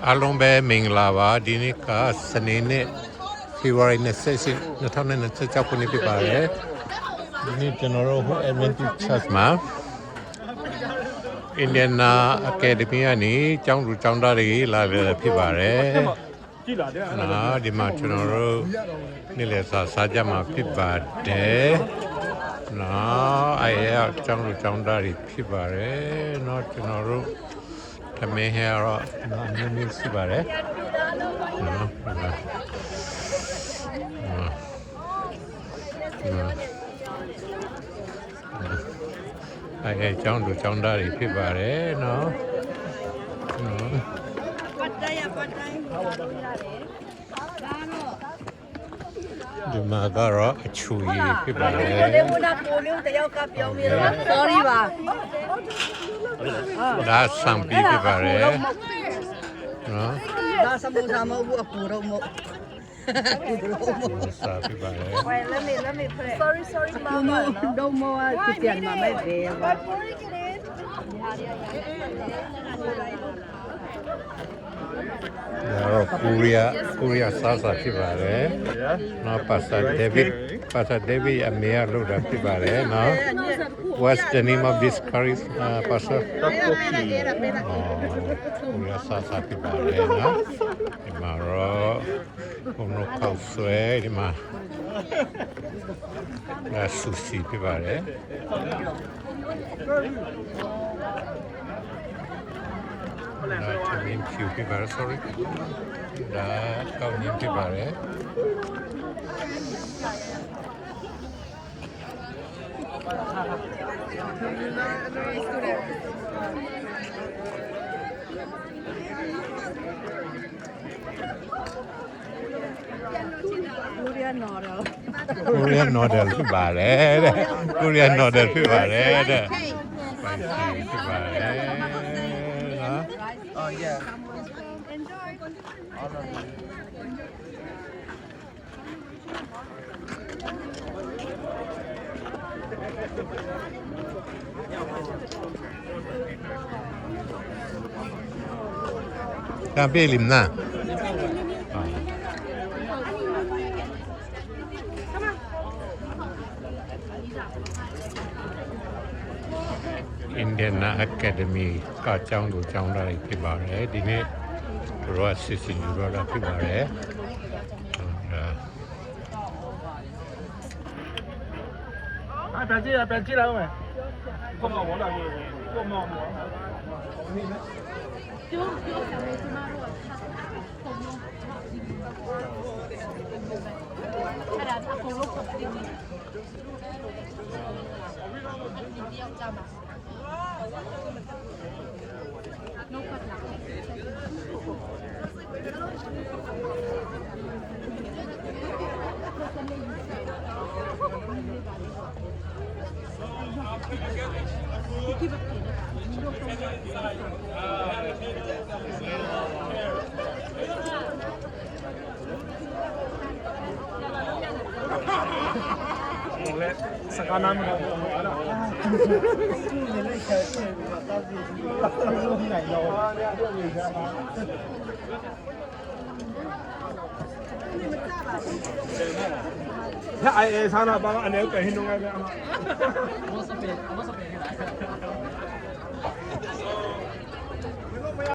အားလုံးပဲမင်္ဂလာပါဒီနေ့ကစနေနေ့ February 2026ခုနှစ်ဖြစ်ပါတယ်ဒီနေ့ကျွန်တော်တို့ Adventist Church မှာ Indiana Academy ကနေကျောင်းသူကျောင်းသားတွေလာတယ်ဖြစ်ပါတယ်ဒီမှာကျွန်တော်တို့နေ့လည်စာကြမှာဖြစ်ပါတယ်အဲ့ရကျောင်းသူကျောင်းသားတွေဖြစ်ပါတယ်ကျွန်တော်တို့ထမင်းဟဲတော့နည်းနည်းရှိပါတယ်အဲ့ကျောင်းသူကျောင်းသားတွေဖြစ်ပါတယ်ပတ်တိုင်းဒီမှာကတော့အချူကြီးဖြစ်ပါတယ် လေမနာပိုမျိုးတယောက်ကပြောင်းပြီးတော့ sorry ပါဒါဆံပီးဖြစ်ပါတယ်ဒါစမုံစာမဟုတ်ဘူးအပူတော့မဟုတ်စာဖြစ်ပါတယ် Wait, let me put it. Sorry, mama. No more to get mama there. Korea စားဖြစ်ပါတယ်Pastor David အမေကလုပ်တာဖြစ်ပါတယ်What's the name of this curry Pastor Korea စားဖြစ်ပါတယ်ဒီမှာတော့ဘုံတို့ခောက်ဆွဲဒီမှာဆူစီဖြစ်ပါတယ်Name few people, sorry. That kau name people, Korean noodle people, Korean noodle people, Oh yeah. Tapi limna. Indian Academy ကကျောင်းသူကျောင်းသားတွေဖြစ်ပါတယ်ဒီနေ့တို့ကစစ်စင်ယူတော့တာဖြစ်ပါတယ်ပြန်ကြည့်လိုက်အောင်မယ်ကိုမောင်လာပြီကိုမောင်အဲ့ဒါအကုန်လုံးပုံပြနေတယောက်ကြမှာနှုတ်ပတ်လာစကားနားမလို့အဲ့ဒါလည်းချက်ချက်ပြီးတော့တောက်ပြီးတော့နိုင်တော့အဲ့ဒီကြမှာအဲ့အဲဆာနာပါအနေကဟင်းတော့ငါပဲအမစပယ်